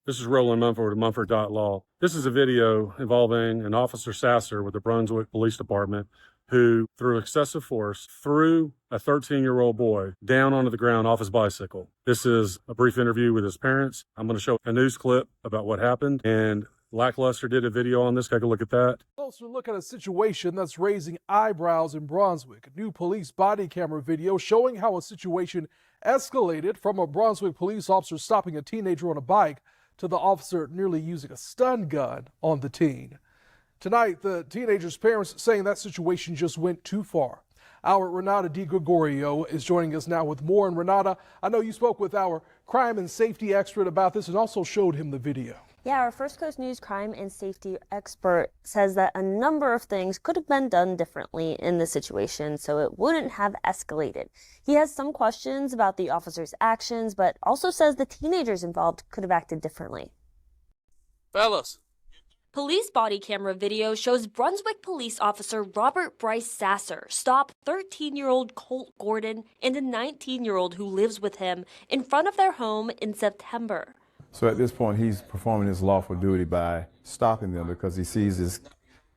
This is Roland Mumford of Mumford.Law. This is a video involving an Officer Sasser with the Brunswick Police Department who, through excessive force, threw a 13-year-old boy down onto the ground off his bicycle. This is a brief interview with his parents. I'm going to show a news clip about what happened, and Lackluster did a video on this. Take a look at that. Closer look at a situation that's raising eyebrows in Brunswick. A new police body camera video showing how a situation escalated from a Brunswick police officer stopping a teenager on a bike to the officer nearly using a stun gun on the teen. Tonight, the teenager's parents saying that situation just went too far. Our Renata DiGregorio is joining us now with more. And Renata, I know you spoke with our crime and safety expert about this and also showed him the video. Yeah, our First Coast News crime and safety expert says that a number of things could have been done differently in this situation so it wouldn't have escalated. He has some questions about the officer's actions, but also says the teenagers involved could have acted differently. Fellas. Police body camera video shows Brunswick police officer Robert Bryce Sasser stop 13-year-old Colt Gordon and a 19-year-old who lives with him in front of their home in September. So at this point, he's performing his lawful duty by stopping them because he sees this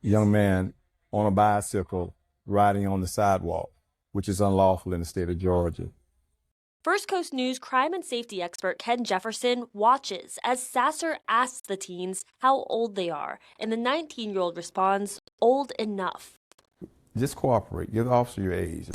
young man on a bicycle riding on the sidewalk, which is unlawful in the state of Georgia. First Coast News crime and safety expert Ken Jefferson watches as Sasser asks the teens how old they are, and the 19-year-old responds, old enough. Just cooperate. Give the officer your age.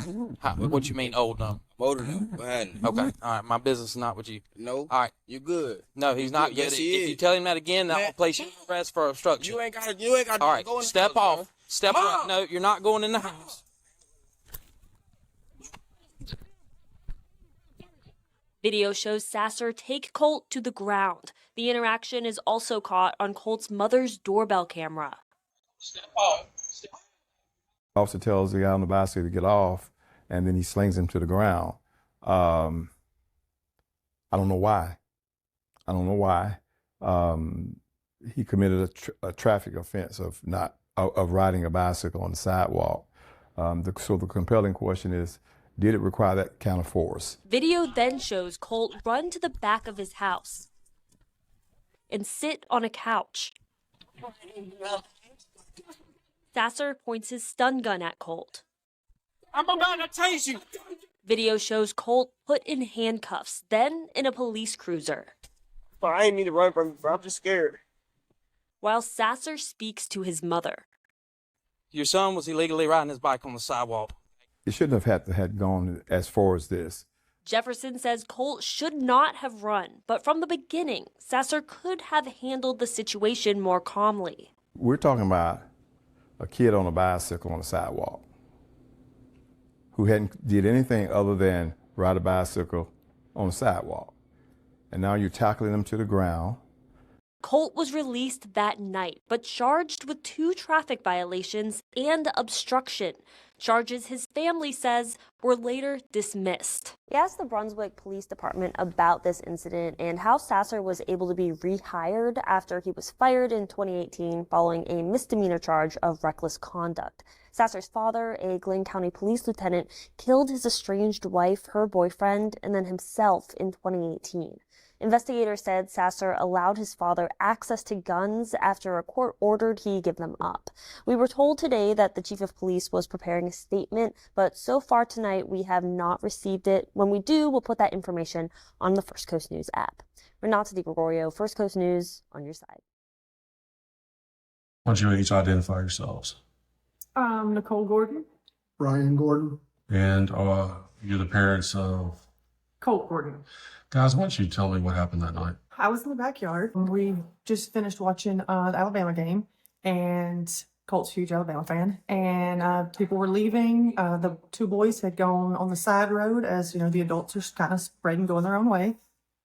What you mean old enough? Older than okay. Okay, all right, my business is not with you. No. All right. You good. No, he's not. Yes, he if is. you tell him that again, that will place you in arrest for obstruction. You ain't got to All right, go in step the house, off. Step off. No, you're not going in the house. Video shows Sasser take Colt to the ground. The interaction is also caught on Colt's mother's doorbell camera. Step off. The officer tells the guy on the bicycle to get off, and then he slings him to the ground. I don't know why. He committed a traffic offense of riding a bicycle on the sidewalk. So the compelling question is, did it require that kind of force? Video then shows Colt run to the back of his house and sit on a couch. Sasser points his stun gun at Colt. I'm about to tase you. Video shows Colt put in handcuffs, then in a police cruiser. I ain't need to run from you, bro. I'm just scared. While Sasser speaks to his mother. Your son was illegally riding his bike on the sidewalk. It shouldn't have gone as far as this. Jefferson says Colt should not have run, but from the beginning, Sasser could have handled the situation more calmly. We're talking about a kid on a bicycle on the sidewalk who hadn't did anything other than ride a bicycle on the sidewalk. And now you're tackling him to the ground. Colt was released that night, but charged with 2 traffic violations and obstruction. Charges his family says were later dismissed. He asked the Brunswick Police Department about this incident and how Sasser was able to be rehired after he was fired in 2018 following a misdemeanor charge of reckless conduct. Sasser's father, a Glynn County police lieutenant, killed his estranged wife, her boyfriend, and then himself in 2018. Investigators said Sasser allowed his father access to guns after a court ordered he give them up. We were told today that the chief of police was preparing a statement, but so far tonight we have not received it. When we do, we'll put that information on the First Coast News app. Renata DiGregorio, First Coast News, on your side. Why don't you each identify yourselves? Nicole Gordon. Brian Gordon. And you're the parents of... Colt Gordon. Guys, why don't you tell me what happened that night? I was in the backyard. We just finished watching the Alabama game, and Colt's a huge Alabama fan. And people were leaving. The 2 boys had gone on the side road as, you know, the adults are kind of spreading, going their own way.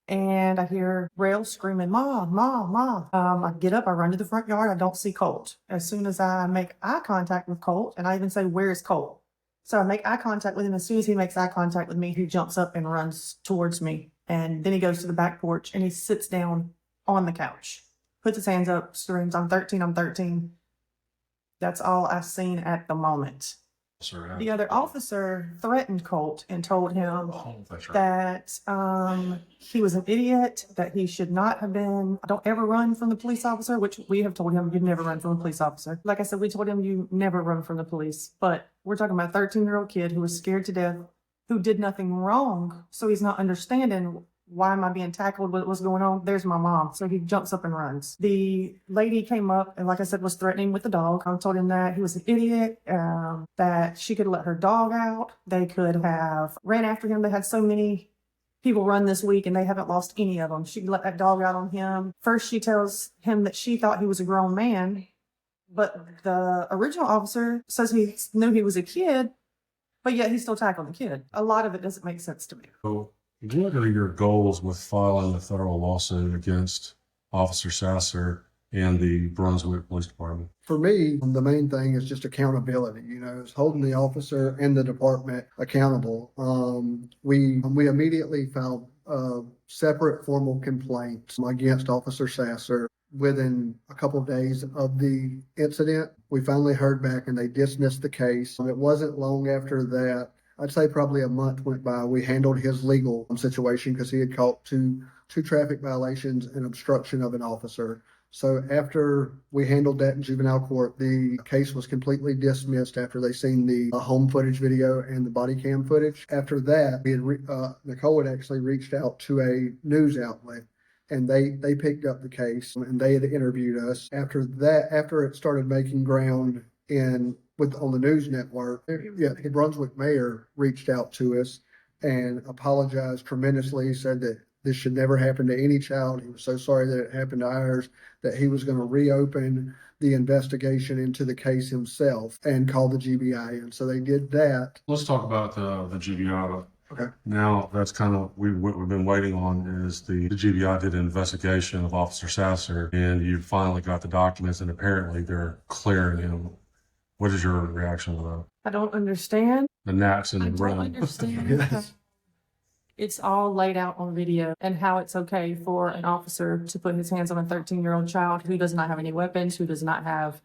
And I hear Rail screaming, Mom, Mom, Mom. I get up, I run to the front yard. I don't see Colt. As soon as I make eye contact with Colt, and I even say, where's Colt? So I make eye contact with him. As soon as he makes eye contact with me, he jumps up and runs towards me. And then he goes to the back porch and he sits down on the couch, puts his hands up, screams, I'm 13, I'm 13. That's all I've seen at the moment. The other officer threatened Colt and told him that he was an idiot, that he should not have been, don't ever run from the police officer, which we have told him, you'd never run from a police officer. Like I said, we told him you never run from the police, but we're talking about a 13-year-old kid who was scared to death, who did nothing wrong, so he's not understanding why am I being tackled? What's going on? There's my mom. So he jumps up and runs. The lady came up and, like I said, was threatening with the dog. I told him that he was an idiot, that she could let her dog out. They could have ran after him. They had so many people run this week and they haven't lost any of them. She could let that dog out on him. First, she tells him that she thought he was a grown man, but the original officer says he knew he was a kid, but yet he still tackled the kid. A lot of it doesn't make sense to me. What are your goals with filing a federal lawsuit against Officer Sasser and the Brunswick Police Department? For me, the main thing is just accountability, it's holding the officer and the department accountable. We immediately filed separate formal complaints against Officer Sasser. Within a couple of days of the incident, we finally heard back and they dismissed the case. It wasn't long after that, I'd say probably a month went by, we handled his legal situation because he had caught two traffic violations and obstruction of an officer. So after we handled that in juvenile court, the case was completely dismissed after they seen the home footage video and the body cam footage. After that, Nicole had actually reached out to a news outlet and they picked up the case and they had interviewed us. After that, after it started making ground on the news network, the Brunswick mayor reached out to us and apologized tremendously. He said that this should never happen to any child. He was so sorry that it happened to ours, that he was going to reopen the investigation into the case himself and call the GBI. And so they did that. Let's talk about the GBI. Okay. Now, that's kind of what we've been waiting on is the GBI did an investigation of Officer Sasser, and you finally got the documents, and apparently they're clearing him. What is your reaction to that? I don't understand. The gnats in the I don't room. understand. Yes. It's all laid out on video and how it's okay for an officer to put his hands on a 13-year-old child who does not have any weapons, who does not have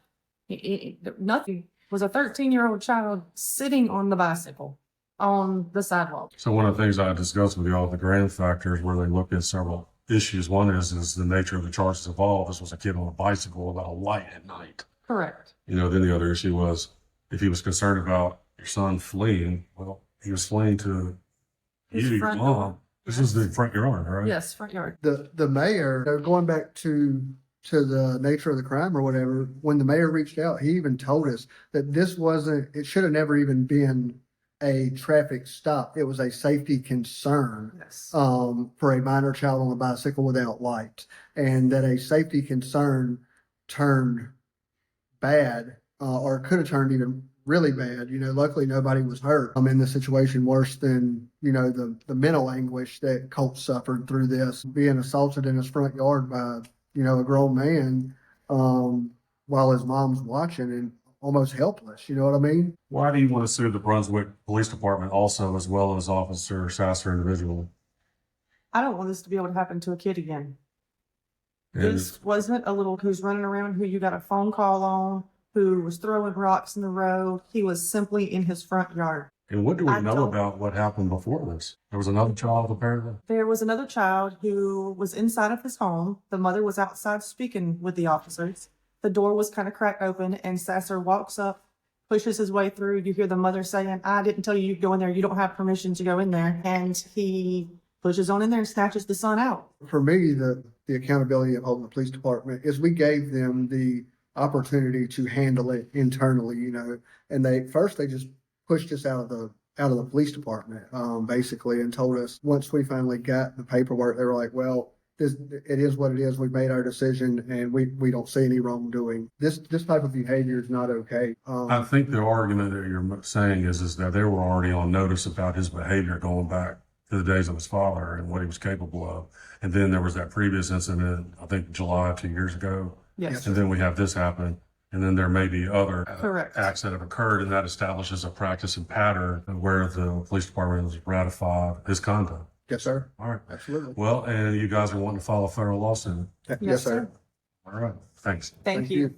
nothing. Was a 13-year-old child sitting on the bicycle on the sidewalk. So one of the things I discussed with you all, the grand factors, where they looked at several issues. One is the nature of the charges involved. This was a kid on a bicycle without a light at night. Correct. Then the other issue was if he was concerned about your son fleeing, well, he was fleeing to His your front mom. door. This is the front yard, right? Yes, front yard. The mayor, going back to the nature of the crime or whatever, when the mayor reached out, he even told us that it should have never even been a traffic stop. It was a safety concern. Yes. For a minor child on a bicycle without lights, and that a safety concern turned bad, or could have turned even really bad. Luckily nobody was hurt. I'm in the situation worse than, the mental anguish that Colt suffered through this, being assaulted in his front yard by, a grown man, while his mom's watching and almost helpless. You know what I mean? Why do you want to sue the Brunswick Police Department also, as well as Officer Sasser individually? I don't want this to be able to happen to a kid again. And This wasn't a little who's running around who you got a phone call on, who was throwing rocks in the road. He was simply in his front yard. And what do we I know don't- about what happened before this? There was another child apparently. There was another child who was inside of his home. The mother was outside speaking with the officers. The door was kind of cracked open and Sasser walks up, pushes his way through. You hear the mother saying, I didn't tell you to go in there. You don't have permission to go in there. And he pushes on in there and snatches the son out. For me, the accountability of holding the police department is we gave them the opportunity to handle it internally, and they just pushed us out of the police department, basically, and told us once we finally got the paperwork, they were like, well, it is what it is. We've made our decision and we don't see any wrongdoing. This type of behavior is not okay. I think the argument that you're saying is that they were already on notice about his behavior going back to the days of his father and what he was capable of. And then there was that previous incident, I think July 2 years ago. Yes. And then we have this happen. And then there may be other Correct. acts that have occurred, and that establishes a practice and pattern where the police department has ratified his conduct. Yes, sir. All right. Absolutely. Well, and you guys are wanting to file a federal lawsuit. Yes, sir. All right. Thanks. Thank you.